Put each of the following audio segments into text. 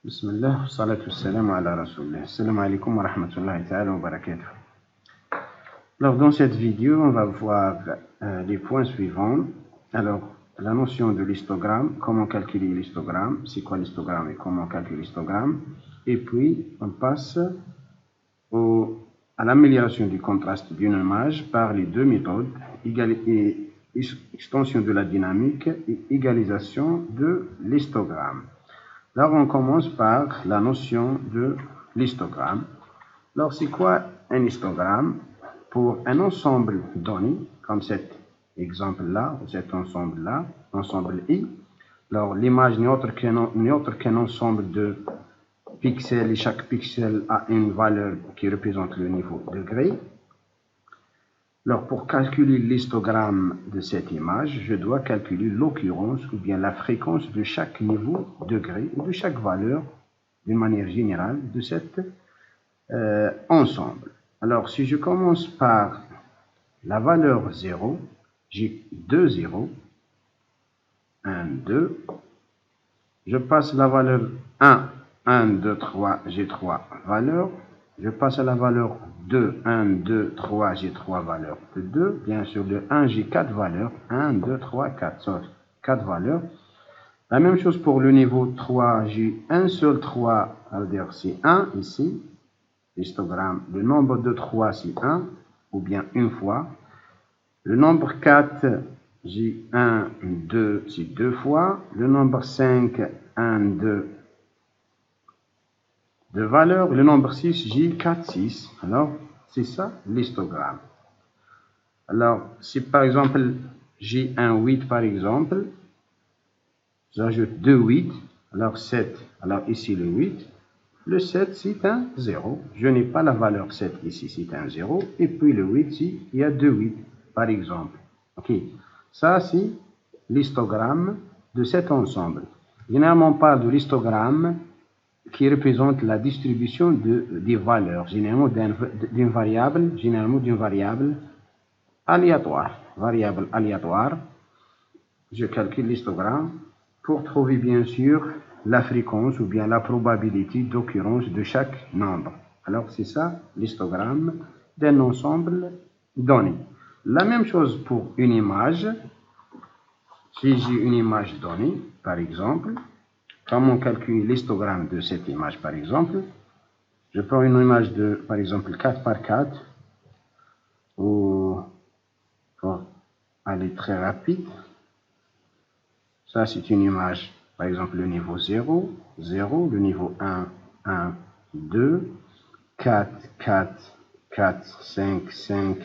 Bismillah, salatu salam ala rasulillah. Assalamu alaikum wa rahmatullahi ta'ala wa barakatuh. Alors, dans cette vidéo, on va voir les points suivants. Alors, la notion de l'histogramme, comment calculer l'histogramme, c'est quoi l'histogramme et comment calculer l'histogramme. Et puis, on passe à l'amélioration du contraste d'une image par les deux méthodes, extension de la dynamique et égalisation de l'histogramme. Alors, on commence par la notion de l'histogramme. Alors, c'est quoi un histogramme? Pour un ensemble donné, comme cet exemple-là, ou cet ensemble-là, ensemble I, alors l'image n'est autre qu'un ensemble de pixels et chaque pixel a une valeur qui représente le niveau degré. Alors, pour calculer l'histogramme de cette image, je dois calculer l'occurrence ou bien la fréquence de chaque niveau degré ou de chaque valeur, d'une manière générale, de cet ensemble. Alors, si je commence par la valeur 0, j'ai 2 0, 1, 2. Je passe la valeur 1, 2, 3, j'ai 3 valeurs. Je passe à la valeur 2, 1, 2, 3, j'ai 3 valeurs de 2. Bien sûr, le 1, j'ai 4 valeurs. 1, 2, 3, 4. 4 valeurs. La même chose pour le niveau 3, j'ai un seul 3, c'est-à-dire c'est 1 ici. L'histogramme, le nombre de 3, c'est 1, ou bien une fois. Le nombre 4, j'ai 1, 2, c'est 2 fois. Le nombre 5, 1, 2, de valeur. Le nombre 6, j'ai 4, 6. Alors, c'est ça l'histogramme. Alors, si par exemple, j'ai un 8 par exemple, j'ajoute 2 8, alors 7, alors ici le 8. Le 7, c'est un 0. Je n'ai pas la valeur 7 ici, c'est un 0. Et puis le 8, il y a 2 8, par exemple. Ok. Ça, c'est l'histogramme de cet ensemble. Généralement, on parle de l'histogramme qui représente la distribution des valeurs, généralement d'une variable aléatoire. Variable aléatoire. Je calcule l'histogramme pour trouver bien sûr la fréquence ou bien la probabilité d'occurrence de chaque nombre. Alors, c'est ça l'histogramme d'un ensemble donné. La même chose pour une image. Si j'ai une image donnée, par exemple, comment calculer l'histogramme de cette image, par exemple? Je prends une image de, par exemple, 4 par 4, ou pour aller très rapide. Ça, c'est une image, par exemple, le niveau 0, 0, le niveau 1, 1, 2, 4, 4, 4, 5, 5,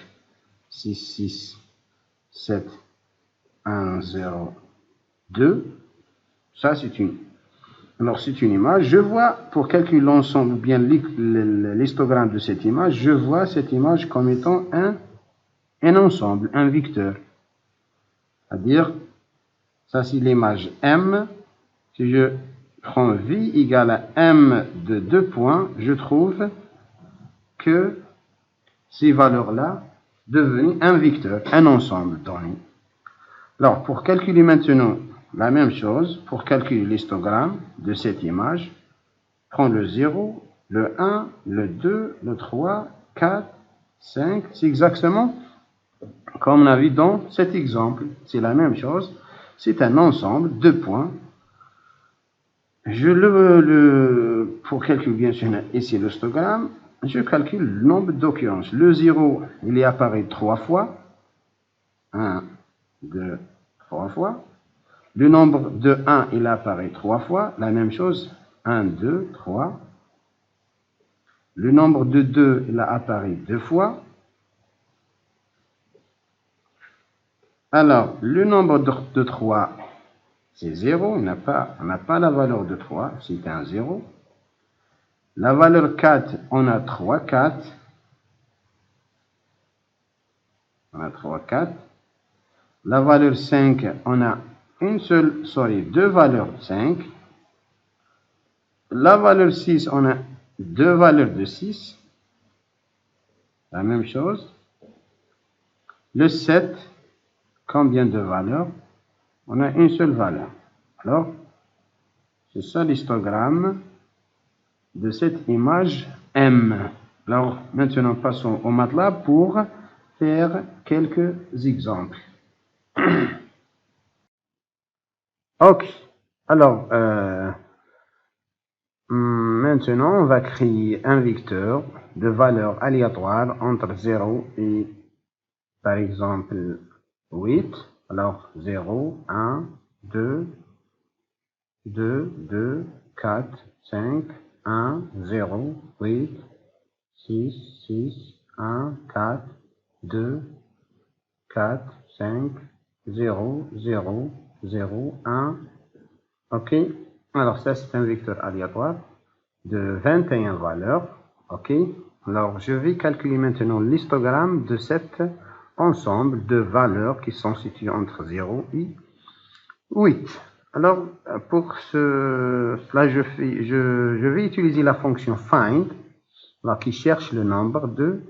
6, 6, 7, 1, 0, 2. Ça, c'est une. Alors, c'est une image. Je vois, pour calculer l'ensemble, ou bien l'histogramme de cette image, je vois cette image comme étant un ensemble, un vecteur. C'est-à-dire, ça, c'est l'image M. Si je prends V égale à M de 2 points, je trouve que ces valeurs-là deviennent un vecteur, un ensemble donné. Alors, pour calculer maintenant la même chose, pour calculer l'histogramme de cette image, prends le 0, le 1, le 2, le 3, 4, 5. C'est exactement comme on a vu dans cet exemple. C'est la même chose. C'est un ensemble, 2 points. Pour calculer bien sûr ici l'histogramme, je calcule le nombre d'occurrences. Le 0, il y apparaît 3 fois. 1, 2, 3 fois. Le nombre de 1, il apparaît 3 fois. La même chose. 1, 2, 3. Le nombre de 2, il apparaît 2 fois. Alors, le nombre de 3, c'est 0. On n'a pas la valeur de 3. C'est un 0. La valeur 4, on a 3, 4. On a 3, 4. La valeur 5, on a deux valeurs 5. La valeur 6, on a deux valeurs de 6. La même chose. Le 7, combien de valeurs? On a une seule valeur. Alors, c'est ça l'histogramme de cette image M. Alors, maintenant, passons au MATLAB pour faire quelques exemples. Ok. Alors, maintenant, on va créer un vecteur de valeur aléatoire entre 0 et, par exemple, 8. Alors, 0, 1, 2, 4, 5, 1, 0, 8, 6, 1, 4, 2, 4, 5, 0, 0, 0, 1. Ok. Alors, ça, c'est un vecteur aléatoire de 21 valeurs. Ok. Alors, je vais calculer maintenant l'histogramme de cet ensemble de valeurs qui sont situées entre 0 et 8. Alors, pour cela, je vais utiliser la fonction find, là, qui cherche le nombre de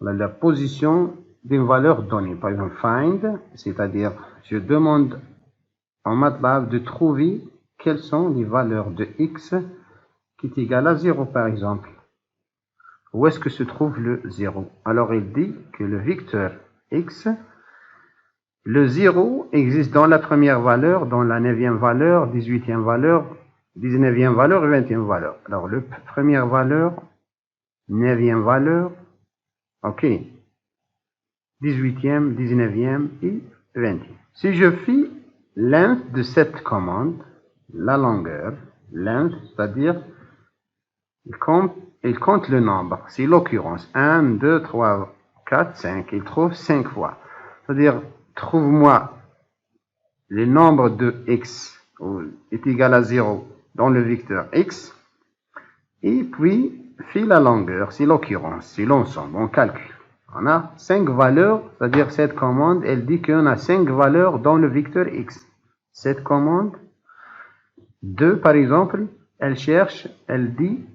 la position d'une valeur donnée. Par exemple, find, c'est-à-dire, je demande en MATLAB de trouver quelles sont les valeurs de x qui est égal à 0, par exemple. Où est-ce que se trouve le 0? Alors, il dit que le vecteur x, le 0 existe dans la première valeur, dans la 9e valeur, 18e valeur, 19e valeur et 20e valeur. Alors, la première valeur, 9e valeur, ok, 18e, 19e et 20e. Si je fais length de cette commande, la longueur, length, c'est-à-dire, il compte le nombre. C'est l'occurrence. 1, 2, 3, 4, 5. Il trouve 5 fois. C'est-à-dire, trouve-moi le nombre de x est égal à 0 dans le vecteur x. Et puis, fais la longueur. C'est l'occurrence. C'est l'ensemble. On calcule. On a 5 valeurs. C'est-à-dire, cette commande, elle dit qu'on a 5 valeurs dans le vecteur x. Cette commande, 2 par exemple, elle dit,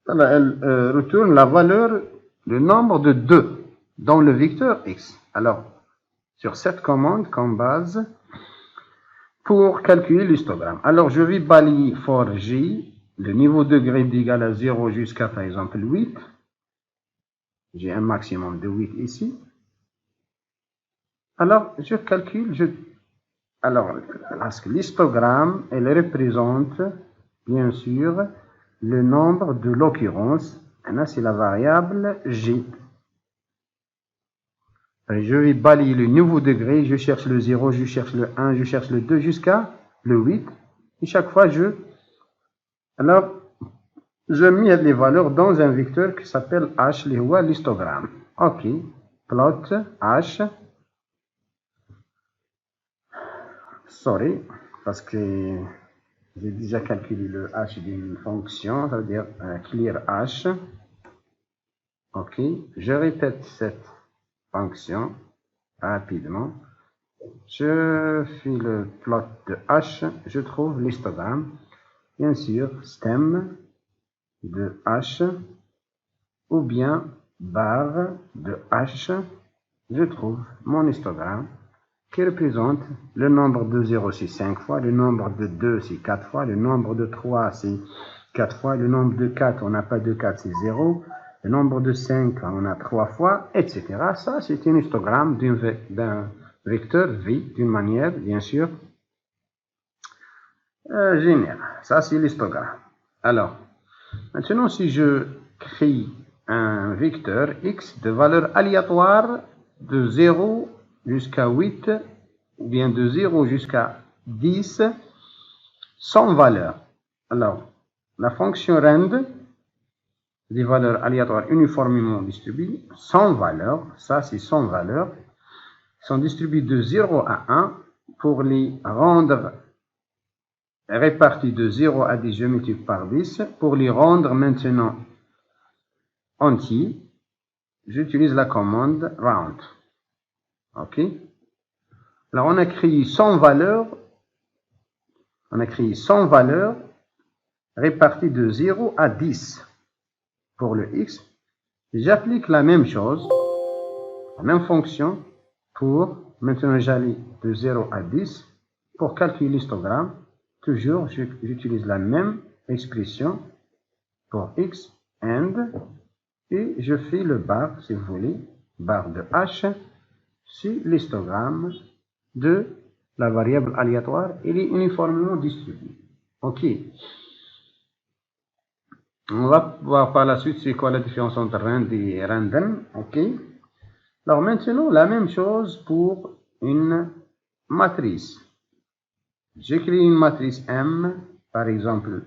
elle retourne la valeur, le nombre de 2 dans le vecteur x. Alors, sur cette commande comme base pour calculer l'histogramme. Alors, je vais balayer for j, le niveau de degré d'égal à 0 jusqu'à, par exemple, 8. J'ai un maximum de 8 ici. Alors, je calcule, alors, parce que l'histogramme, elle représente, bien sûr, le nombre de l'occurrence. Maintenant, c'est la variable j. Je vais balayer le nouveau degré, je cherche le 0, je cherche le 1, je cherche le 2 jusqu'à le 8. Et chaque fois, je mets les valeurs dans un vecteur qui s'appelle h, l'histogramme. Ok, plot h. Sorry, parce que j'ai déjà calculé le h d'une fonction, ça veut dire clear h. Ok, je répète cette fonction rapidement. Je fais le plot de h, je trouve l'histogramme. Bien sûr, stem de h ou bien barre de h, je trouve mon histogramme qui représente le nombre de 0, c'est 5 fois, le nombre de 2, c'est 4 fois, le nombre de 3, c'est 4 fois, le nombre de 4, on n'a pas de 4, c'est 0, le nombre de 5, on a 3 fois, etc. Ça, c'est un histogramme d'un vecteur V, d'une manière, bien sûr, générale. Ça, c'est l'histogramme. Alors, maintenant, si je crée un vecteur x de valeur aléatoire de 0 jusqu'à 8, ou bien de 0 jusqu'à 10, sans valeur. Alors, la fonction rend, des valeurs aléatoires uniformément distribuées, sans valeur, ça c'est sans valeur, sont distribuées de 0 à 1, pour les rendre répartis de 0 à 10, je multiplie par 10, pour les rendre maintenant entiers, j'utilise la commande round. Ok? Alors, on a créé 100 valeurs réparties de 0 à 10 pour le x. J'applique la même chose, la même fonction pour, maintenant j'allais de 0 à 10 pour calculer l'histogramme. Toujours, j'utilise la même expression pour x, and, et je fais le bar, si vous voulez, bar de h, sur l'histogramme de la variable aléatoire, il est uniformément distribué. Ok. On va voir par la suite c'est quoi la différence entre rand et random. Ok. Alors maintenant, la même chose pour une matrice. J'écris une matrice M, par exemple,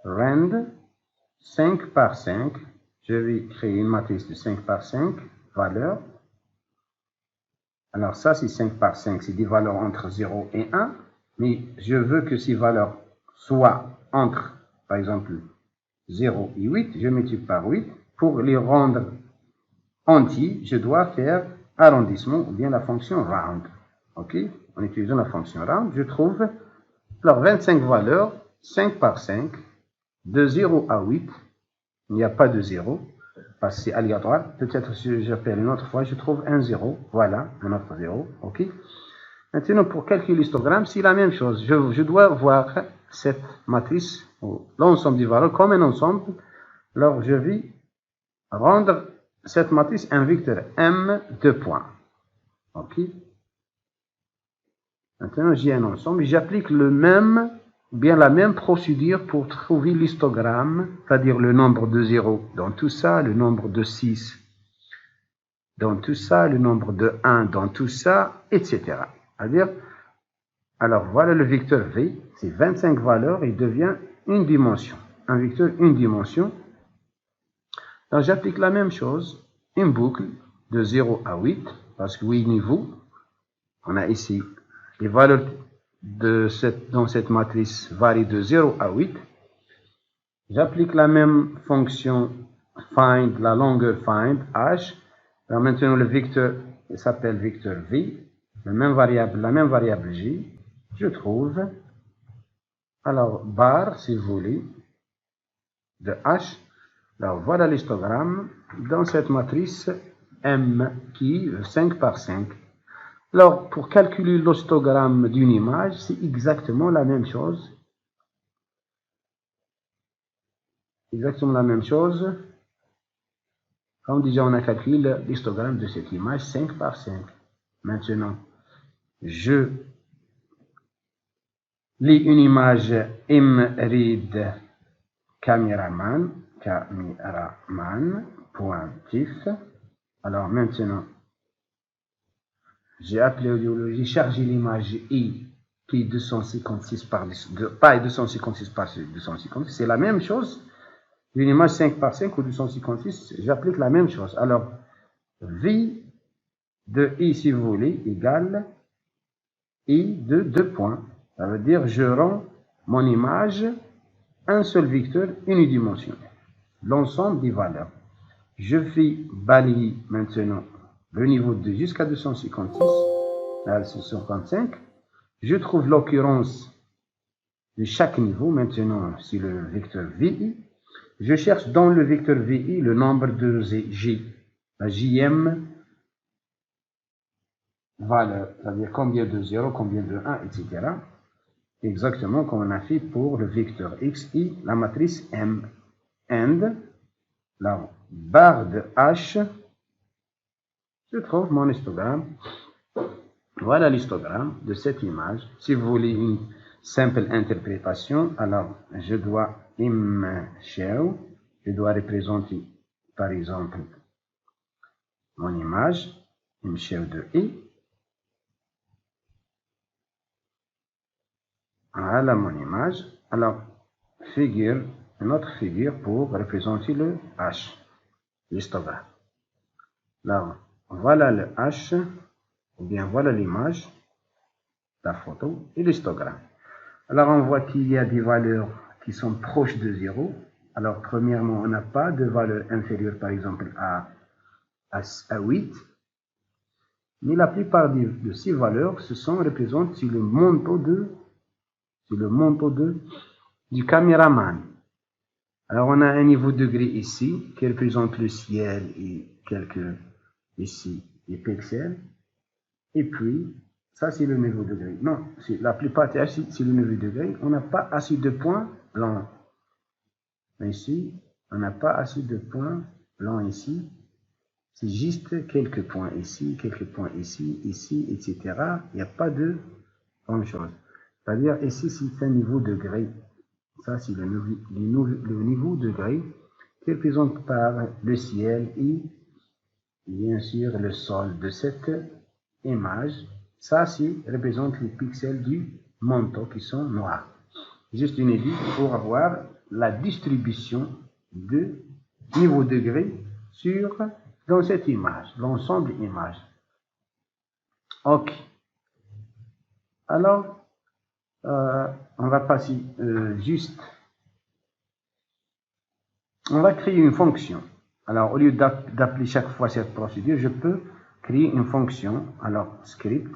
rand 5 par 5. Je vais créer une matrice de 5 par 5 valeurs. Alors ça, c'est 5 par 5, c'est des valeurs entre 0 et 1. Mais je veux que ces valeurs soient entre, par exemple, 0 et 8. Je multiplie par 8. Pour les rendre entiers, je dois faire arrondissement ou bien la fonction round. Ok? En utilisant la fonction round, je trouve alors 25 valeurs, 5 par 5, de 0 à 8. Il n'y a pas de 0, parce que c'est aléatoire. Peut-être si j'appelle une autre fois, je trouve un 0. Voilà, un autre 0. Ok? Maintenant, pour calculer l'histogramme, c'est la même chose. Je dois voir cette matrice, l'ensemble des valeurs, comme un ensemble. Alors, je vais rendre cette matrice un vecteur M de points. Ok? Maintenant, j'ai un ensemble et j'applique la même procédure pour trouver l'histogramme, c'est-à-dire le nombre de 0 dans tout ça, le nombre de 6 dans tout ça, le nombre de 1 dans tout ça, etc. C'est-à-dire, alors voilà le vecteur V, c'est 25 valeurs, il devient une dimension. Un vecteur, une dimension. Donc j'applique la même chose, une boucle de 0 à 8, parce que 8 niveaux, on a ici les valeurs dans cette matrice varient de 0 à 8. J'applique la même fonction find, la longueur find, h. Alors maintenant, le vecteur s'appelle vecteur v, la même variable j. Je trouve, alors, bar, si vous voulez, de h. Alors, voilà l'histogramme dans cette matrice M qui est 5 par 5. Alors, pour calculer l'histogramme d'une image, c'est exactement la même chose. Exactement la même chose. Comme déjà, on a calculé l'histogramme de cette image 5 par 5. Maintenant, je lis une image imread cameraman, pointif. Alors maintenant, j'ai appelé audiologie, chargé l'image I qui est 256 par 256 par 256. C'est la même chose. Une image 5 par 5 ou 256, j'applique la même chose. Alors, V de I, si vous voulez, égale I de 2 points. Ça veut dire je rends mon image un seul vecteur unidimensionnel. L'ensemble des valeurs. Je fais balayer maintenant le niveau de jusqu'à 256, à 255. Je trouve l'occurrence de chaque niveau. Maintenant, c'est le vecteur VI. Je cherche dans le vecteur VI le nombre de J, la JM valeur, c'est-à-dire combien de 0, combien de 1, etc. Exactement comme on a fait pour le vecteur XI, la matrice M. And, la barre de H, je trouve mon histogramme. Voilà l'histogramme de cette image. Si vous voulez une simple interprétation, alors je dois show, je dois représenter par exemple mon image, show de I. Voilà mon image. Alors, une autre figure pour représenter le H, l'histogramme. Alors, voilà le H, ou bien voilà l'image, la photo et l'histogramme. Alors, on voit qu'il y a des valeurs qui sont proches de 0. Alors, premièrement, on n'a pas de valeur inférieure, par exemple, à 8. Mais la plupart de ces valeurs se sont représentées sur le manteau du caméraman. Alors, on a un niveau de degré ici, qui représente le ciel et quelques, ici, les pixels. Et puis, ça, c'est le niveau de degré. Non, la plupart c'est le niveau de degré. On n'a pas assez de points blancs. Ici, on n'a pas assez de points blancs ici. C'est juste quelques points ici, quelques points ici, ici, etc. Il n'y a pas de grande chose. C'est-à-dire, ici, c'est un niveau de gris. Ça, c'est le niveau de gris qui est représenté par le ciel et bien sûr le sol de cette image. Ça, représente les pixels du manteau qui sont noirs. Juste une idée pour avoir la distribution de niveau de gris dans cette image, l'ensemble image. Ok. Alors, on va passer on va créer une fonction. Alors, au lieu d'appeler chaque fois cette procédure, je peux créer une fonction. Alors, script,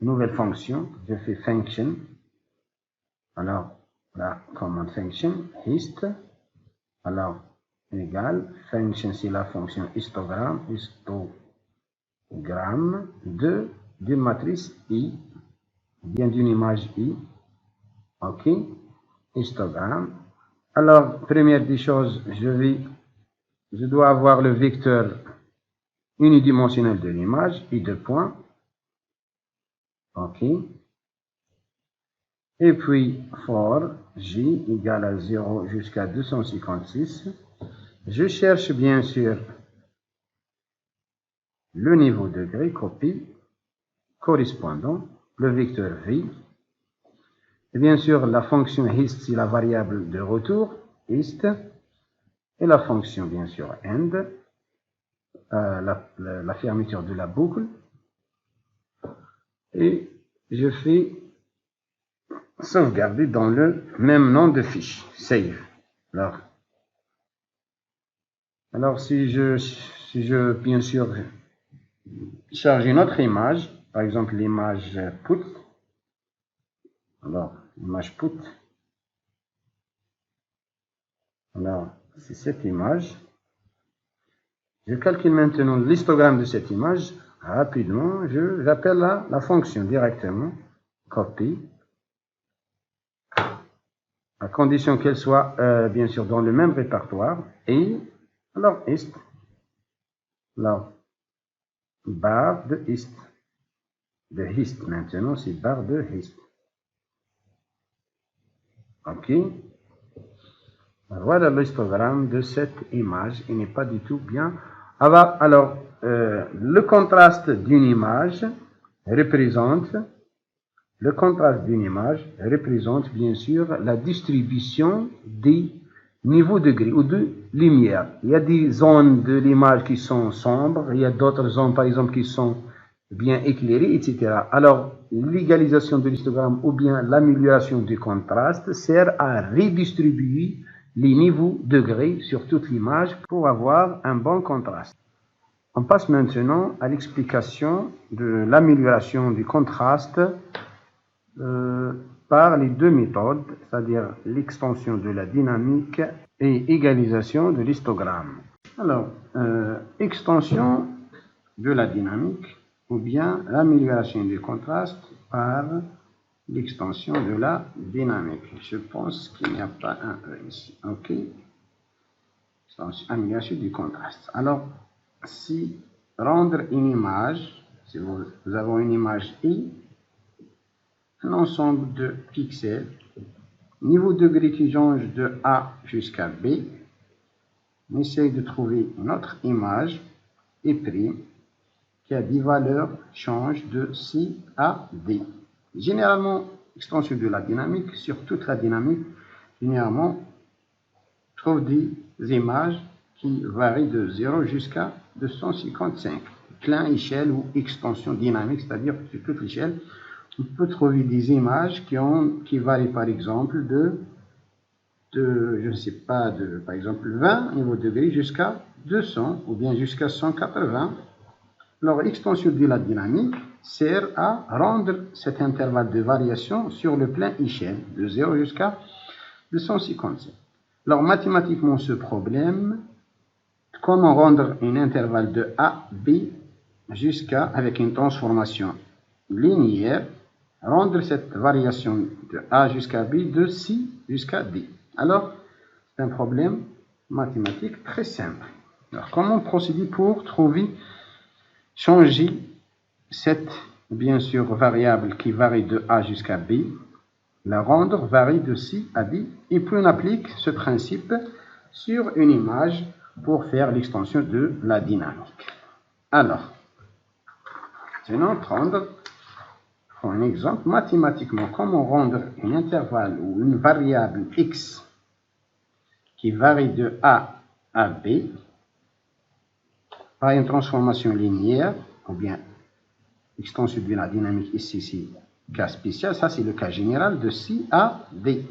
nouvelle fonction, je fais function. Alors, la commande function, hist. Alors, égale, function, c'est la fonction histogramme d'une matrice I, bien d'une image I. Ok, histogramme. Alors, première des choses, je dois avoir le vecteur unidimensionnel de l'image, I 2 points. Ok. Et puis, for J égale à 0 jusqu'à 256. Je cherche bien sûr le niveau de gris, copie, correspondant, le vecteur V. Et bien sûr, la fonction hist, c'est la variable de retour, hist. Et la fonction, bien sûr, end, la fermeture de la boucle. Et je fais sauvegarder dans le même nom de fiche, save. Alors si je bien sûr charge une autre image, par exemple l'image put, alors l'image put, alors c'est cette image, je calcule maintenant l'histogramme de cette image, rapidement, j'appelle la fonction directement, copy, à condition qu'elle soit bien sûr dans le même répertoire, et alors hist, alors barre de hist, maintenant, c'est barre de hist. Ok. Voilà l'histogramme de cette image. Il n'est pas du tout bien. Alors, le contraste d'une image représente bien sûr la distribution des niveaux de gris ou de lumière. Il y a des zones de l'image qui sont sombres, il y a d'autres zones par exemple qui sont bien éclairées, etc. Alors, l'égalisation de l'histogramme ou bien l'amélioration du contraste sert à redistribuer les niveaux de gris sur toute l'image pour avoir un bon contraste. On passe maintenant à l'explication de l'amélioration du contraste par les deux méthodes, c'est-à-dire l'extension de la dynamique et égalisation de l'histogramme. Alors, extension de la dynamique ou bien l'amélioration du contraste par l'extension de la dynamique. Je pense qu'il n'y a pas un E ici. Ok. Amélioration du contraste. Alors, si rendre une image, si nous avons une image I, un ensemble de pixels, niveau de gris qui change de A jusqu'à B, on essaye de trouver une autre image, I', qui a des valeurs change de C à D. Généralement, extension de la dynamique, sur toute la dynamique, généralement, trouve des images qui varient de 0 jusqu'à 255. Plein échelle ou extension dynamique, c'est-à-dire sur toute l'échelle, on peut trouver des images qui varient par exemple de je ne sais pas, par exemple 20 niveau de gris jusqu'à 200 ou bien jusqu'à 180. Alors, l'extension de la dynamique sert à rendre cet intervalle de variation sur le plein échelle de 0 jusqu'à 257. Alors, mathématiquement, ce problème, comment rendre un intervalle de A, B avec une transformation linéaire, rendre cette variation de A jusqu'à B de C jusqu'à D. Alors, C'est un problème mathématique très simple. Alors, comment procéder pour changer cette, bien sûr, variable qui varie de A jusqu'à B, la rendre varie de C à D, et puis on applique ce principe sur une image pour faire l'extension de la dynamique. Alors, maintenant prendre un exemple mathématiquement, comment rendre un intervalle ou une variable x qui varie de A à B par une transformation linéaire, ou bien extension de la dynamique ici, cas spécial, ça c'est le cas général de C à D.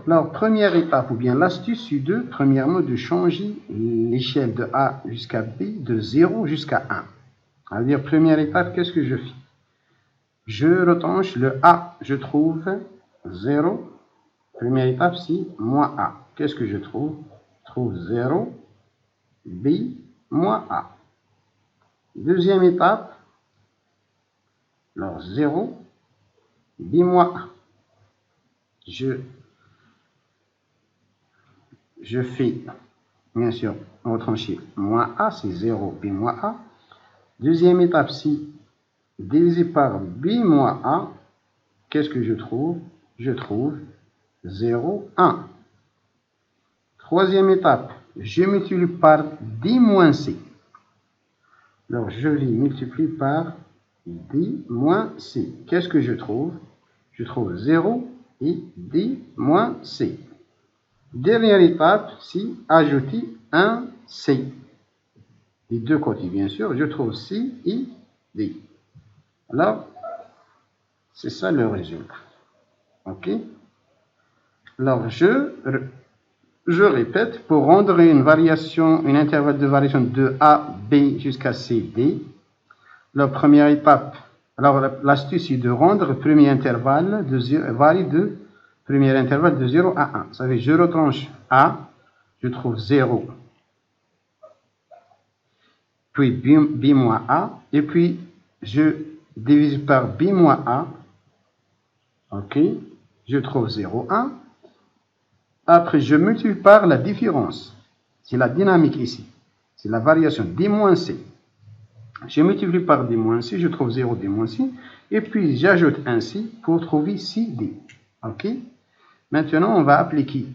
Alors, première étape, ou bien l'astuce c'est premièrement, de changer l'échelle de A jusqu'à B de 0 jusqu'à 1. C'est-à-dire, première étape, qu'est-ce que je fais? Je retranche le A, je trouve 0. Première étape, c'est moins A. Qu'est-ce que je trouve? Je trouve 0, B, moins A. Deuxième étape, alors 0, B moins A. Je fais, bien sûr, retrancher moins A, c'est 0, B moins A. Deuxième étape, c'est divisé par B moins A. Qu'est-ce que je trouve? Je trouve 0, 1. Troisième étape, je multiplie par D moins C. Alors, je vais multiplier par D moins C. Qu'est-ce que je trouve? Je trouve 0 et D moins C. Dernière étape, c'est ajouter un C. Des deux côtés, bien sûr, je trouve C et D. Alors, c'est ça le résultat. OK? Alors, je répète, pour rendre une variation, un intervalle de variation de A, B jusqu'à C, D, la première étape, alors l'astuce est de rendre le premier intervalle premier intervalle de 0 à 1. Ça veut dire, je retranche A, je trouve 0, puis B moins A, et puis je divise par B moins A, ok, je trouve 0, 1. Après, je multiplie par la différence. C'est la dynamique ici. C'est la variation D moins C. Je multiplie par D moins C, je trouve 0, D moins C. Et puis, j'ajoute un C pour trouver C, D. OK? Maintenant, on va appliquer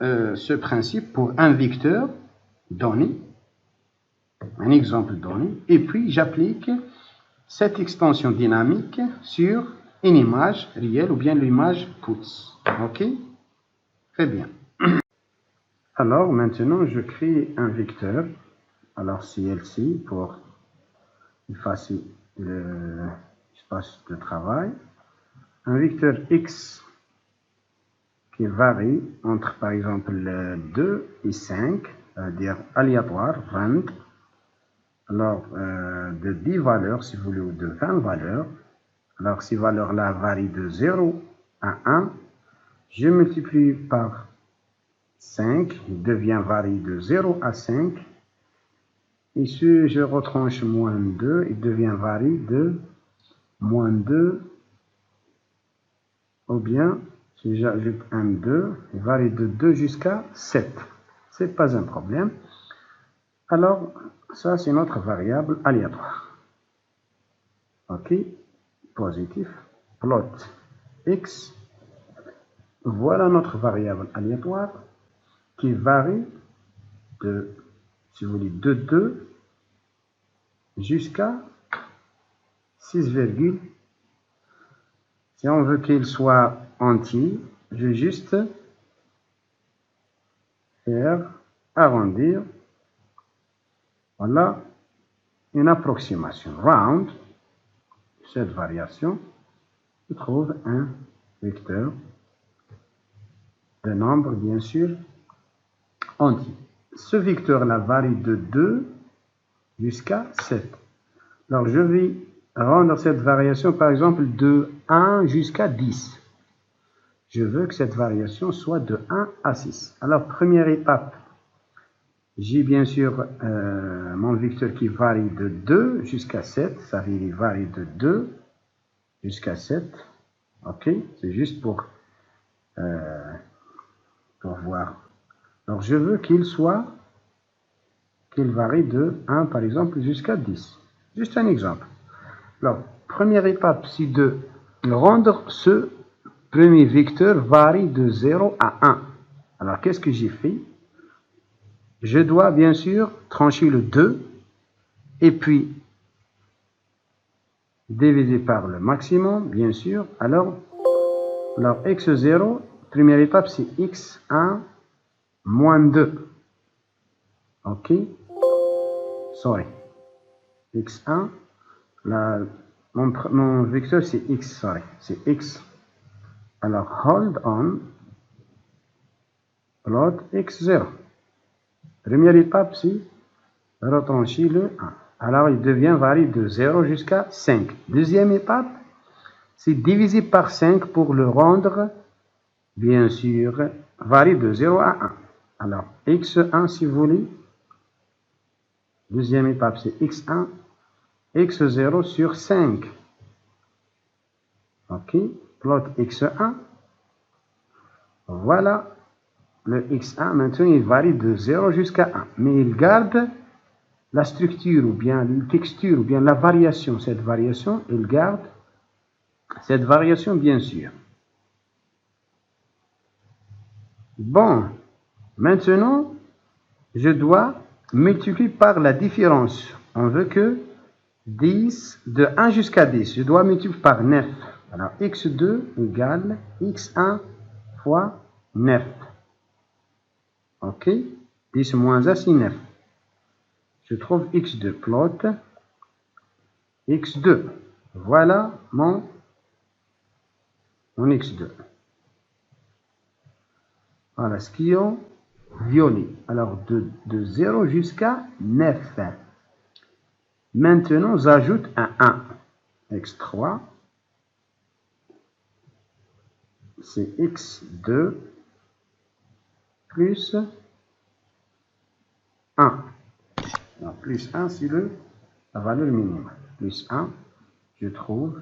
ce principe pour un vecteur donné. Un exemple donné. Et puis, j'applique cette extension dynamique sur une image réelle ou bien l'image pouce. OK? Très bien. Alors, maintenant, je crée un vecteur. Alors, CLC pour effacer l'espace de travail. Un vecteur X qui varie entre, par exemple, 2 et 5, c'est-à-dire aléatoire, 20. Alors, de 10 valeurs, si vous voulez, ou de 20 valeurs. Alors, ces valeurs-là varient de 0 à 1. Je multiplie par 5, il devient varie de 0 à 5. Ici, je retranche moins 2, il devient varie de moins 2. Ou bien, si j'ajoute un 2, il varie de 2 jusqu'à 7. Ce n'est pas un problème. Alors, ça, c'est notre variable aléatoire. OK, positif, plot x. Voilà notre variable aléatoire qui varie de, si vous voulez, de 2 jusqu'à 6, si on veut qu'il soit entier, je vais juste faire arrondir. Voilà une approximation. Round, cette variation, je trouve un vecteur de nombre, bien sûr, entier. Ce vecteur-là varie de 2 jusqu'à 7. Alors, je vais rendre cette variation, par exemple, de 1 jusqu'à 10. Je veux que cette variation soit de 1 à 6. Alors, première étape, j'ai bien sûr mon vecteur qui varie de 2 jusqu'à 7. Ça veut dire qu'il varie de 2 jusqu'à 7. OK? C'est juste pour pour voir. Alors, je veux qu'il varie de 1, par exemple, jusqu'à 10. Juste un exemple. Alors, première étape, c'est de rendre ce premier vecteur varie de 0 à 1. Alors, qu'est-ce que j'ai fait? Je dois, bien sûr, trancher le 2 et puis diviser par le maximum, bien sûr. Alors x0, première étape, c'est x1 moins 2. OK? Sorry. x1, mon vecteur, c'est x, sorry. C'est x. Alors, hold on, plot x0. Première étape, c'est retrancher le 1. Alors, il devient varie de 0 jusqu'à 5. Deuxième étape, c'est diviser par 5 pour le rendre, bien sûr, varie de 0 à 1. Alors, x1, si vous voulez. Deuxième étape, c'est x1, x0 sur 5. OK, plot x1. Voilà, le x1, maintenant, il varie de 0 jusqu'à 1. Mais il garde la structure, ou bien la texture, ou bien la variation. Cette variation, il garde cette variation, bien sûr. Bon, maintenant, je dois multiplier par la différence. On veut que 10, de 1 jusqu'à 10, je dois multiplier par 9. Alors, x2 égale x1 fois 9. OK? 10 moins 1, c'est 9. Je trouve x2, plot x2. Voilà mon x2. Voilà ce qui est violet. Alors, de 0 jusqu'à 9. Maintenant, j'ajoute un 1. x3, c'est x2 plus 1. Alors, plus 1, c'est la valeur minimum. Plus 1, je trouve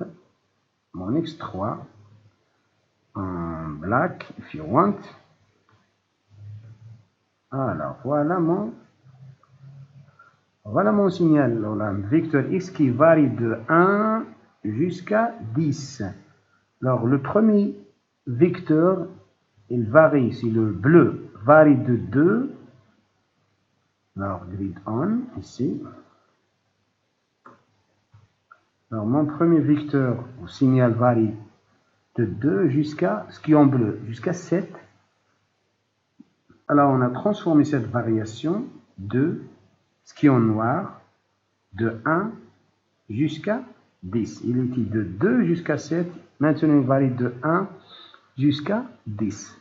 mon x3 en black, if you want. Alors, voilà mon signal. Voilà, vecteur x qui varie de 1 jusqu'à 10. Alors, le premier vecteur, il varie, c'est le bleu, varie de 2. Alors, grid on, ici. Alors, mon premier vecteur, au signal varie de 2 jusqu'à, ce qui est en bleu, jusqu'à 7. Alors, on a transformé cette variation de ce qui est en noir, de 1 jusqu'à 10. Il était de 2 jusqu'à 7. Maintenant, il varie de 1 jusqu'à 10.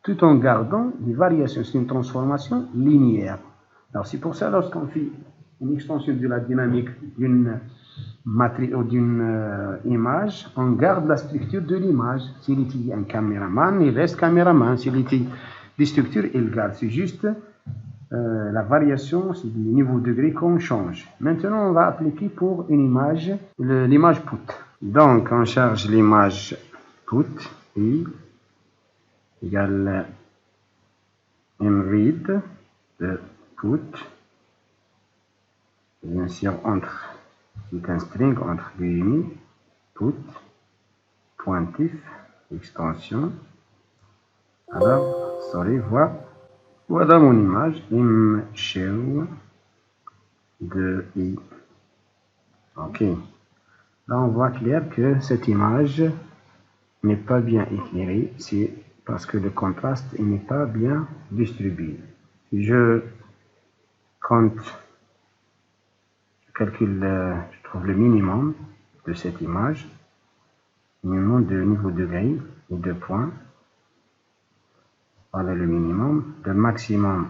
Tout en gardant des variations. C'est une transformation linéaire. Alors, c'est pour ça, lorsqu'on fait une extension de la dynamique d'une matrice ou d'une image, on garde la structure de l'image. S'il était un caméraman, il reste caméraman. S'il était des structures, il garde. C'est juste la variation, c'est le niveau de degré qu'on change. Maintenant, on va appliquer pour une image, l'image put. Donc, on charge l'image put et égale mread de put. Bien sûr, c'est un string entre guillemets, put, pointif, extension. Alors, sorry, voilà mon image, imshow de i. OK. Là, on voit clair que cette image n'est pas bien éclairée. C'est parce que le contraste n'est pas bien distribué. Si je compte, je calcule, je trouve le minimum de cette image, minimum de niveau de grille et de points. Voilà le minimum, le maximum.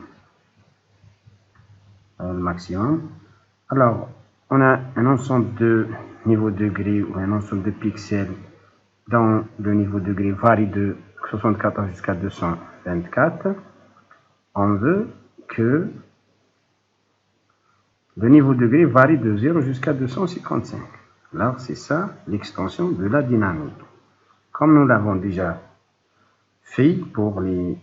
Alors, on a un ensemble de niveaux de grille ou un ensemble de pixels dont le niveau de grille varie de 74 jusqu'à 224. On veut que le niveau de grille varie de 0 jusqu'à 255. Alors, c'est ça l'extension de la dynamique. Comme nous l'avons déjà fait pour les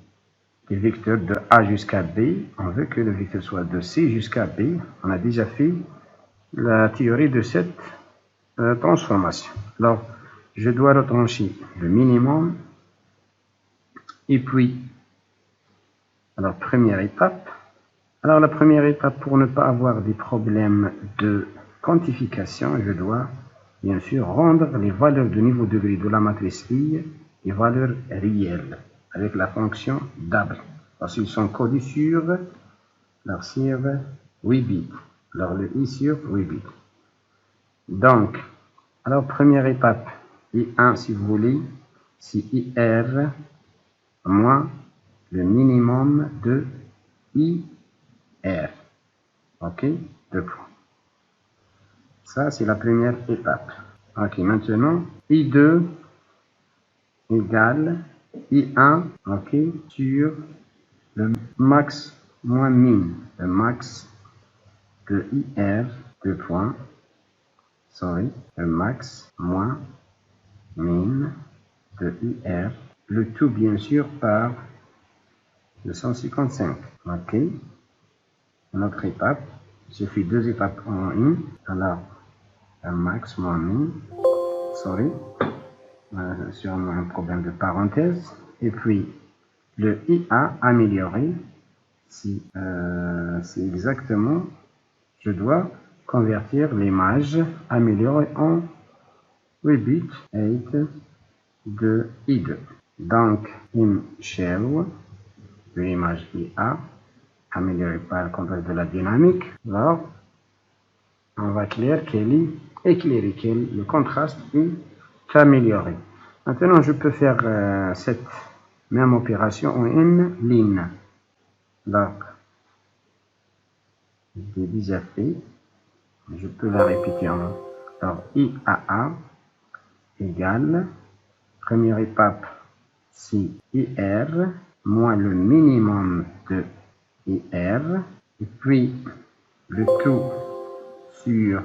des vecteurs de A jusqu'à B. On veut que le vecteur soit de C jusqu'à B. On a déjà fait la théorie de cette transformation. Alors, je dois retrancher le minimum. Et puis, alors, première étape. Alors, la première étape, pour ne pas avoir des problèmes de quantification, je dois, bien sûr, rendre les valeurs de niveau degré de la matrice I des valeurs réelles avec la fonction double. Parce qu'ils sont codés sur 8 bits. Alors, le I sur 8 bits. Donc, alors, première étape, I1, si vous voulez, c'est IR moins le minimum de IR. OK? 2 points. Ça, c'est la première étape. OK, maintenant, I2 égale I1, OK, sur le max moins min. Le max de IR, 2 points. Sorry, le max moins min de IR. Le tout, bien sûr, par 255. OK. Une autre étape. J'ai fait 2 étapes en une. Alors, un max moins min. Sorry. Sûrement un problème de parenthèse. Et puis, le IA amélioré, c'est exactement, je dois convertir l'image améliorée en 8 bits 8 de I2. Donc, ImShell de l'image IA améliorée par le contrôle de la dynamique. Alors, on va clair qu'elle est éclairée, que le contraste est amélioré. Maintenant, je peux faire cette même opération en une ligne. Donc, j'ai déjà fait. Je peux la répéter en. Alors, IAA égale, première étape, c'est IR moins le minimum de IR, et puis le tout sur,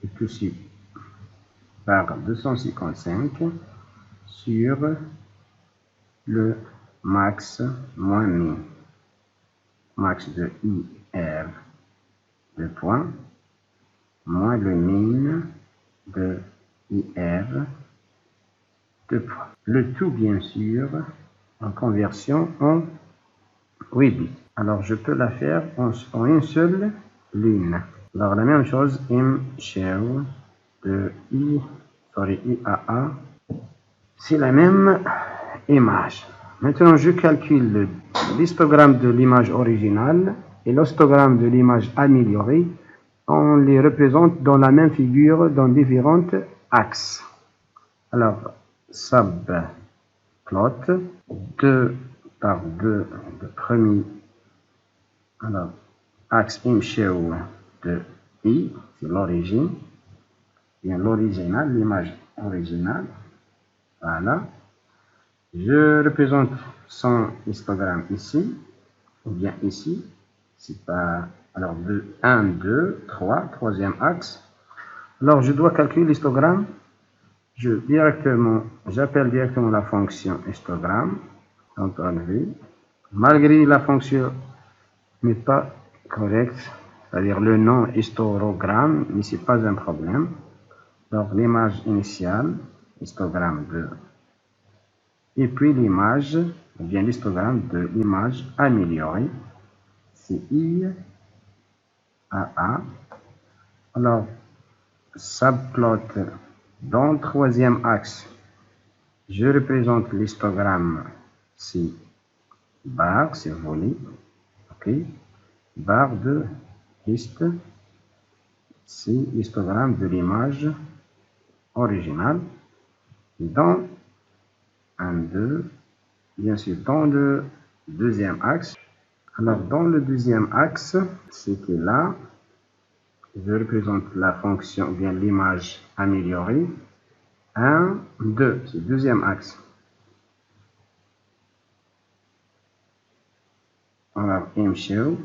et tout sur par 255 sur le max moins min. Max de IR, 2 points, moins le min de IR, 2 points. Le tout, bien sûr, en conversion en 8 bits. Alors, je peux la faire en une seule ligne. Alors, la même chose, ImShell de IAA, c'est la même image. Maintenant, je calcule l'histogramme de l'image originale et l'histogramme de l'image améliorée. On les représente dans la même figure dans différents axes. Alors, subplot 2 par 2 de premier. Alors, axe ImShell de I, c'est l'origine. Bien, l'original, l'image originale. Voilà. Je représente son histogramme ici, ou bien ici. C'est pas. Alors, 1, 2, 3, troisième axe. Alors, je dois calculer l'histogramme. J'appelle directement la fonction histogramme. Donc, enlever. Malgré la fonction n'est pas correcte, c'est-à-dire le nom histogramme, mais ce n'est pas un problème. Donc, l'image initiale, histogramme de. Et puis l'image, ou bien l'histogramme de l'image améliorée, c'est IAA. Alors, subplot dans le troisième axe, je représente l'histogramme, c'est barre, c'est voulu, ok, barre de hist, c'est l'histogramme de l'image originale. Dans 1, 2, bien sûr, dans le deuxième axe. Alors, dans le deuxième axe, c'était là, je représente la fonction, ou bien l'image améliorée. 1, 2, c'est le deuxième axe. Alors, ImShell.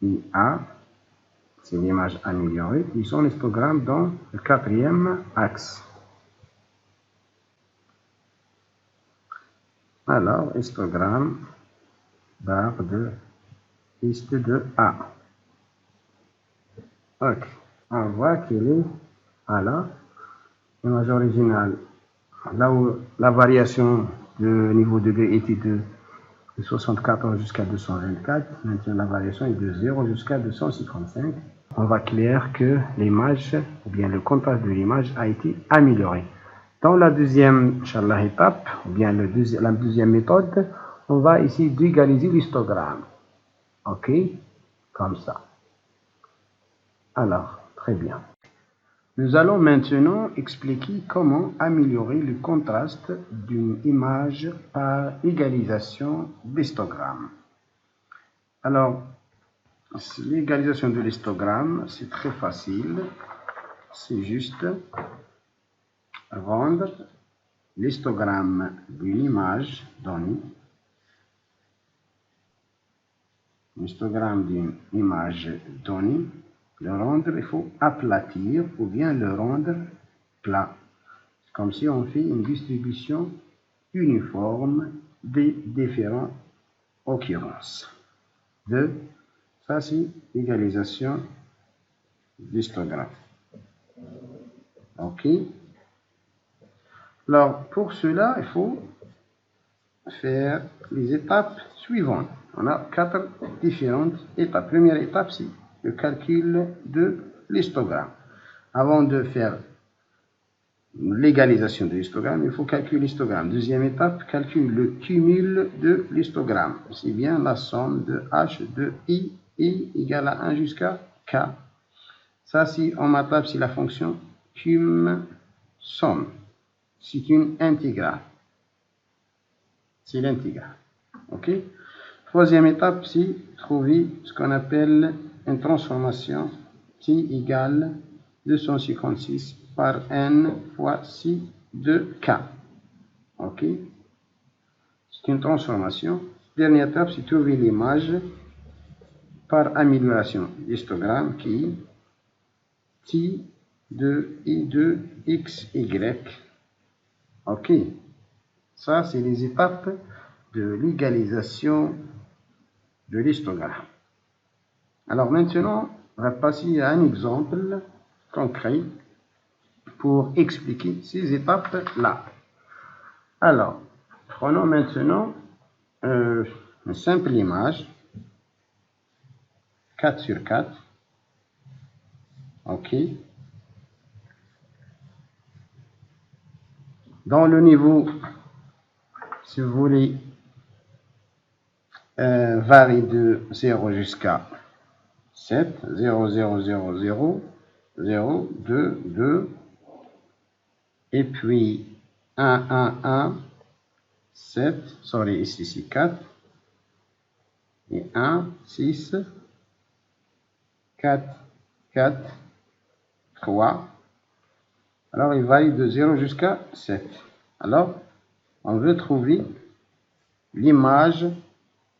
IA, c'est l'image améliorée. Ils sont histogramme dans le quatrième axe. Alors, histogramme, barre de liste de A. Ok. On voit qu'il est à l'image originale. Là où la variation de niveau de degré était de 74 jusqu'à 224, maintenant la variation est de 0 jusqu'à 255. On voit clair que l'image, ou bien le contraste de l'image a été amélioré. Dans la deuxième étape, ou bien la deuxième méthode, on va essayer d'égaliser l'histogramme. Ok, comme ça. Alors, très bien. Nous allons maintenant expliquer comment améliorer le contraste d'une image par égalisation d'histogramme. Alors, l'égalisation de l'histogramme, c'est très facile. C'est juste rendre l'histogramme d'une image donnée, le rendre, il faut aplatir ou bien le rendre plat, comme si on fait une distribution uniforme des différentes occurrences. Ça c'est égalisation d'histogramme. Ok. Alors pour cela, il faut faire les étapes suivantes. On a 4 différentes étapes. Première étape, c'est le calcul de l'histogramme. Avant de faire l'égalisation de l'histogramme, il faut calculer l'histogramme. Deuxième étape, calcule le cumul de l'histogramme. C'est bien la somme de h de i égale à 1 jusqu'à k. Ça, si en MATLAB, c'est la fonction cum-somme. C'est une intégrale. C'est l'intégrale. Ok. Troisième étape, c'est trouver ce qu'on appelle une transformation qui égale 256 par n fois ci de k. Ok. C'est une transformation. Dernière étape, c'est trouver l'image par amélioration d'histogramme qui est t de i de x, y. Ok. Ça, c'est les étapes de l'égalisation de l'histogramme. Alors maintenant, on va passer à un exemple concret pour expliquer ces étapes-là. Alors, prenons maintenant une simple image, 4 sur 4. Ok. Dans le niveau, si vous voulez, varie de 0 jusqu'à 7, 0, 0, 0, 0, 0, 2, 2, et puis 1, 1, 1, 7, sorry, ici c'est 4, et 1, 6, 4, 4, 3. Alors, il varie de 0 jusqu'à 7. Alors, on veut trouver l'image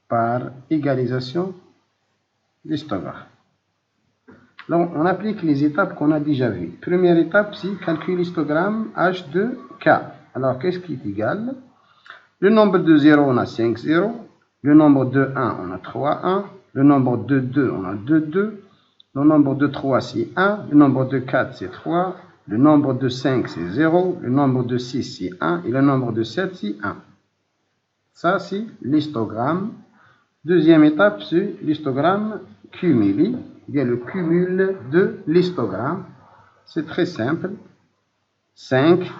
par égalisation d'histogramme. Donc, on applique les étapes qu'on a déjà vues. Première étape, c'est calculer l'histogramme h de k. Alors, qu'est-ce qui est égal? Le nombre de 0, on a 5 0. Le nombre de 1, on a 3 1. Le nombre de 2, on a 2 2. Le nombre de 3, c'est 1. Le nombre de 4, c'est 3. Le nombre de 5, c'est 0. Le nombre de 6, c'est 1. Et le nombre de 7, c'est 1. Ça, c'est l'histogramme. Deuxième étape, c'est l'histogramme cumulé. Il y a le cumul de l'histogramme. C'est très simple. 5.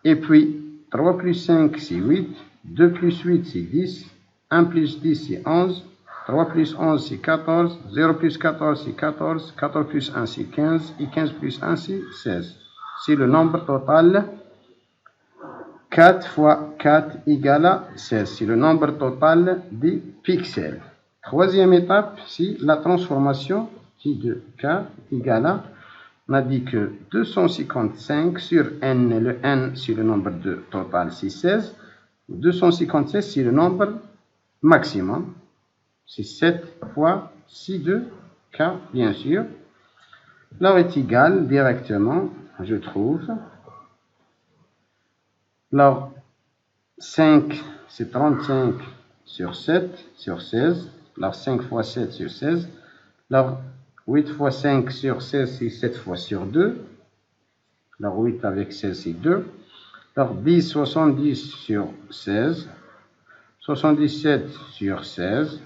Et puis, 3 plus 5, c'est 8. 2 plus 8, c'est 10. 1 plus 10, c'est 11. 3 plus 11, c'est 14. 0 plus 14, c'est 14. 14 plus 1, c'est 15. Et 15 plus 1, c'est 16. C'est le nombre total. 4 fois 4 égale à 16. C'est le nombre total des pixels. Troisième étape, c'est la transformation qui de k égale à, on a dit que 255 sur n, le n c'est le nombre de total, c'est 16. 256 c'est le nombre maximum. C'est 7 fois 6 de k, bien sûr. Là est égal directement, je trouve. Alors, 5, c'est 35 sur 7 sur 16. Alors 5 fois 7 sur 16. Alors 8 fois 5 sur 16, c'est 7 fois sur 2. Alors 8 avec 16, c'est 2. Alors 10, 70 sur 16. 77 sur 16.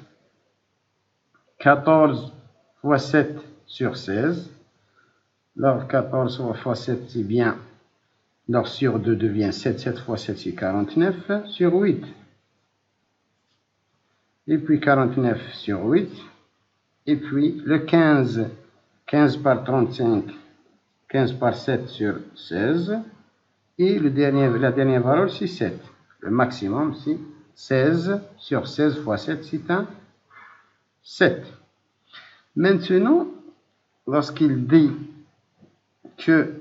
14 fois 7 sur 16. Alors 14 fois 7, c'est bien. Alors sur 2 devient 7. 7 fois 7, c'est 49 sur 8. Et puis 49 sur 8. Et puis le 15. 15 par 35. 15 par 7 sur 16. Et la dernière valeur, c'est 7. Le maximum, c'est 16 sur 16 fois 7, c'est un 7. Maintenant, lorsqu'il dit que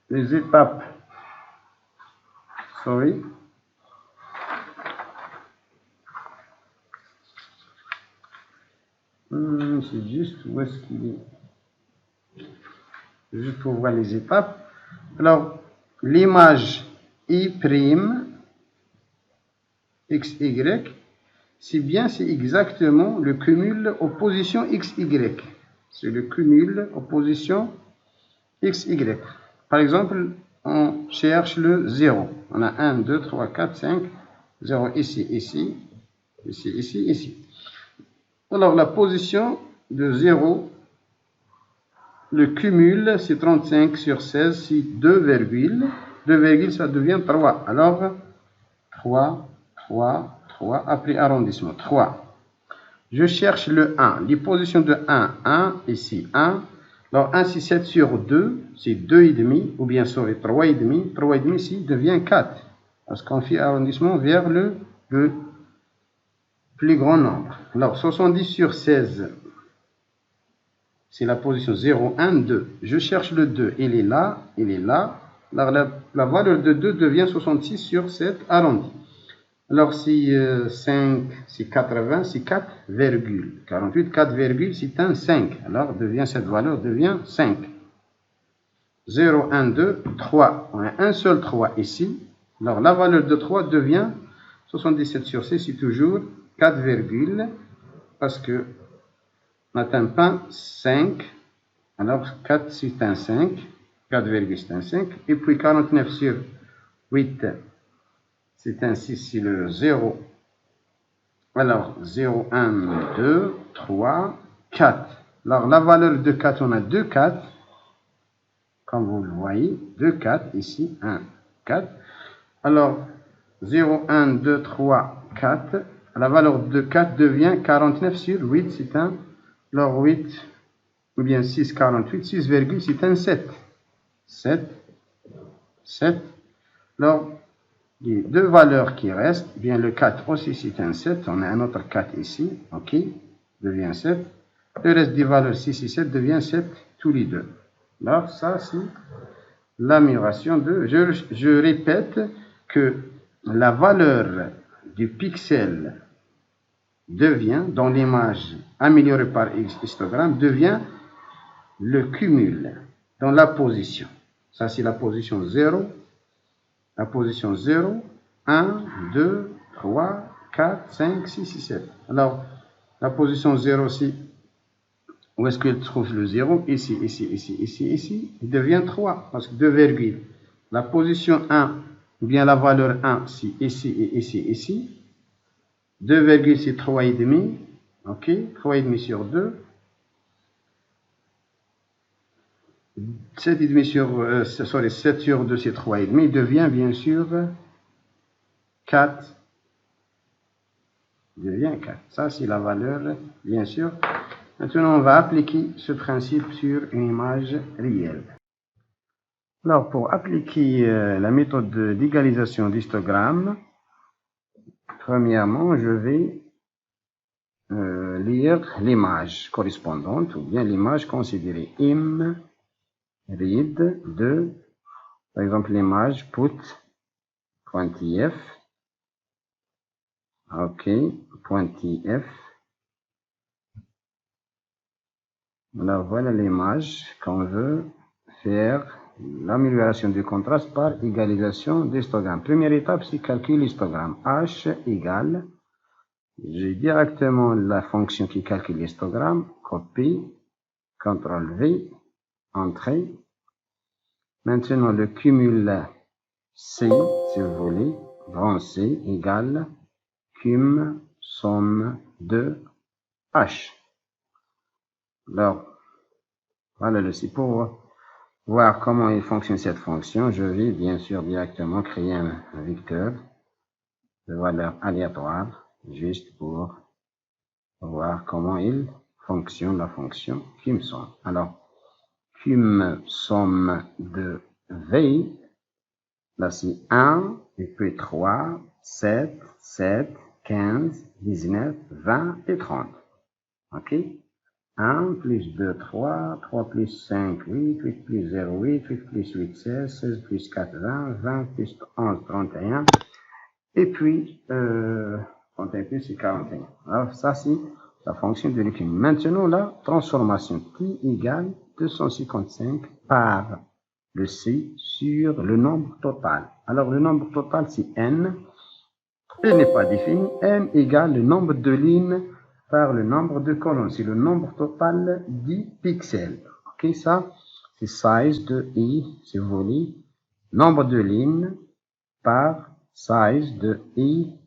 les étapes, c'est juste où est-ce qu'il est, juste pour voir les étapes. Alors, l'image I', XY, c'est exactement le cumul opposition XY. C'est le cumul opposition XY. Par exemple, on cherche le 0. On a 1, 2, 3, 4, 5. 0 ici, ici, ici, ici, ici. Alors, la position de 0, le cumul, c'est 35 sur 16, c'est 2 virgules. 2 virgules, ça devient 3. Alors, 3, 3, 3, après arrondissement, 3. Je cherche le 1. Les positions de 1, 1, ici, 1. Alors, 1, c'est 7 sur 2, c'est 2,5, ou bien, sorry, 3,5. 3,5, ici, devient 4. Parce qu'on fait arrondissement vers le plus grand nombre. Alors, 70 sur 16, c'est la position 0, 1, 2. Je cherche le 2, il est là, il est là. Alors, la valeur de 2 devient 66 sur 7 arrondi. Alors, si 5, c'est 80, c'est 4, 48, 4, c'est un 5. Alors, cette valeur devient 5. 0, 1, 2, 3. On a un seul 3 ici. Alors, la valeur de 3 devient 77 sur 6, c'est toujours 4, parce que on n'atteint pas 5. Alors, 4, c'est un 5. 4, c'est un 5. Et puis, 49 sur 8, c'est un 6, c'est le 0. Alors, 0, 1, 2, 3, 4. Alors, la valeur de 4, on a 2, 4. Comme vous le voyez, 2, 4, ici, 1, 4. Alors, 0, 1, 2, 3, 4. La valeur de 4 devient 49 sur 8, c'est un. Alors, 8, ou bien 6, 48, 6, c'est un 7. 7, 7. Alors, les deux valeurs qui restent, bien le 4 aussi c'est un 7, on a un autre 4 ici, ok, devient 7. Le reste des valeurs 6 et 7 devient 7 tous les deux. Alors ça c'est l'amélioration de, je répète que la valeur du pixel devient, dans l'image améliorée par histogramme, devient le cumul dans la position. Ça c'est la position 0. La position 0, 1, 2, 3, 4, 5, 6 et 7. Alors, la position 0, c'est où est-ce qu'elle trouve le 0? Ici, ici, ici, ici, ici. Il devient 3, parce que 2 virgules. La position 1, ou bien la valeur 1, c'est ici et ici, ici. 2 virgules, c'est 3,5. Ok, 3,5 sur 2. 7,5 sur, 7 sur 2, c'est 3,5. Devient bien sûr 4. Devient 4. Ça, c'est la valeur, bien sûr. Maintenant, on va appliquer ce principe sur une image réelle. Alors, pour appliquer la méthode d'égalisation d'histogramme, premièrement, je vais lire l'image correspondante, ou bien l'image considérée im read de, par exemple, l'image put.if. Ok, .if. Alors voilà l'image qu'on veut faire l'amélioration du contraste par égalisation d'histogramme. Première étape, c'est calcul histogramme. H égale, j'ai directement la fonction qui calcule l'histogramme, copie, CTRL V, entrée. Maintenant, le cumul C, si vous voulez, grand C égale cum somme de H. Alors, voilà le C. Pour voir comment il fonctionne cette fonction, je vais bien sûr directement créer un vecteur de valeur aléatoire, juste pour voir comment il fonctionne la fonction cum somme. Alors, cum somme de V, là c'est 1, et puis 3, 7, 15, 19, 20 et 30. Ok? 1 plus 2, 3, 3 plus 5, 8, 8 plus 0, 8, 8 plus 8, 16, 16 plus 4, 20, 20 plus 11, 31, et puis 31 plus c'est 41. Alors ça c'est la fonction de l'équilibre. Maintenant la transformation t égale 255 par le c sur le nombre total. Alors le nombre total c'est n, il n'est pas défini, n égale le nombre de lignes par le nombre de colonnes, c'est le nombre total 10 pixels. Ok, ça c'est size de i, si vous voulez, nombre de lignes par size de i,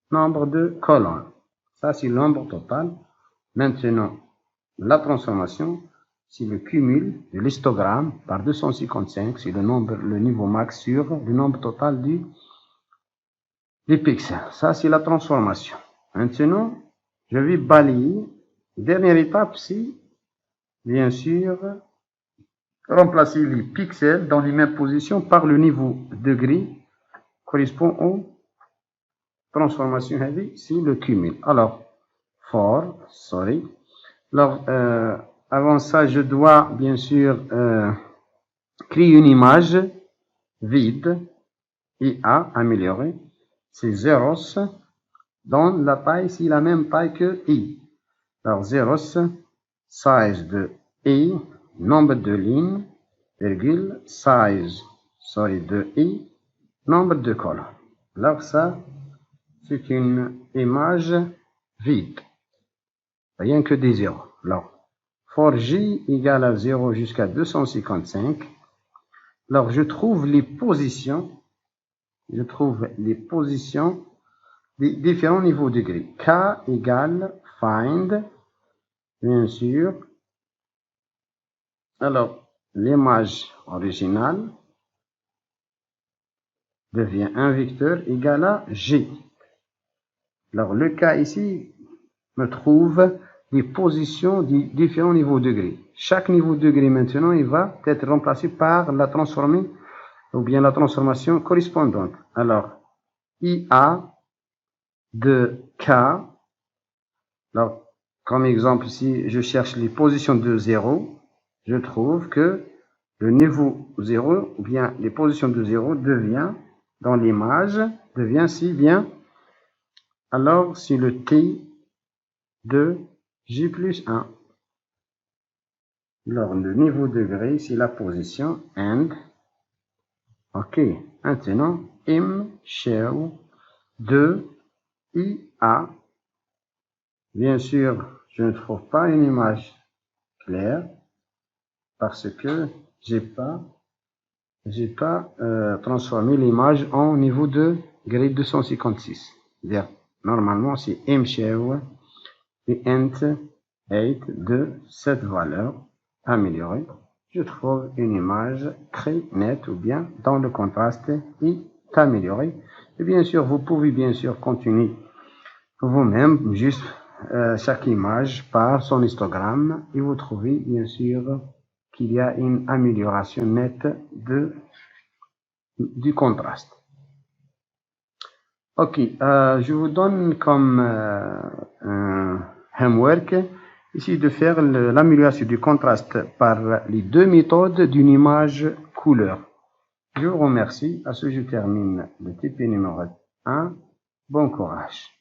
nombre de colonnes. Ça c'est le nombre total. Maintenant, la transformation, c'est le cumul de l'histogramme par 255, c'est le niveau max sur le nombre total des pixels. Ça c'est la transformation. Maintenant, je vais balayer. Dernière étape, c'est bien sûr remplacer les pixels dans les mêmes positions par le niveau degré correspond aux transformations. C'est le cumul. Alors, alors, avant ça, je dois bien sûr créer une image vide IA améliorée. C'est zeros dont la taille, c'est la même taille que i. Alors, zeros, size de i, nombre de lignes, virgule, size, de i, nombre de colonnes. Alors, ça, c'est une image vide. Rien que des zéros. Alors, for j égale à 0 jusqu'à 255. Alors, je trouve les positions des différents niveaux de grille. K égale find, bien sûr. Alors, l'image originale devient un vecteur égal à G. Alors, le K ici me trouve les positions des différents niveaux de grille. Chaque niveau de grille maintenant, il va être remplacé par la transformée ou bien la transformation correspondante. Alors, IA de K. Alors, comme exemple, si je cherche les positions de 0, je trouve que le niveau 0, ou bien les positions de 0 devient, dans l'image, devient si bien, alors c'est le T de J plus 1. Alors, le niveau de grille, c'est la position and. Ok, maintenant, im show de IA. Bien sûr, je ne trouve pas une image claire parce que j'ai pas transformé l'image en niveau de grille 256. C'est-à-dire, normalement, c'est mshow et int 8 de cette valeur améliorée. Je trouve une image très nette ou bien dans le contraste est amélioré. Et bien sûr, vous pouvez bien sûr continuer vous-même, juste chaque image par son histogramme et vous trouvez bien sûr qu'il y a une amélioration nette du contraste. Ok, je vous donne comme un homework ici de faire l'amélioration du contraste par les deux méthodes d'une image couleur. Je vous remercie. À ce je termine le TP numéro 1. Bon courage.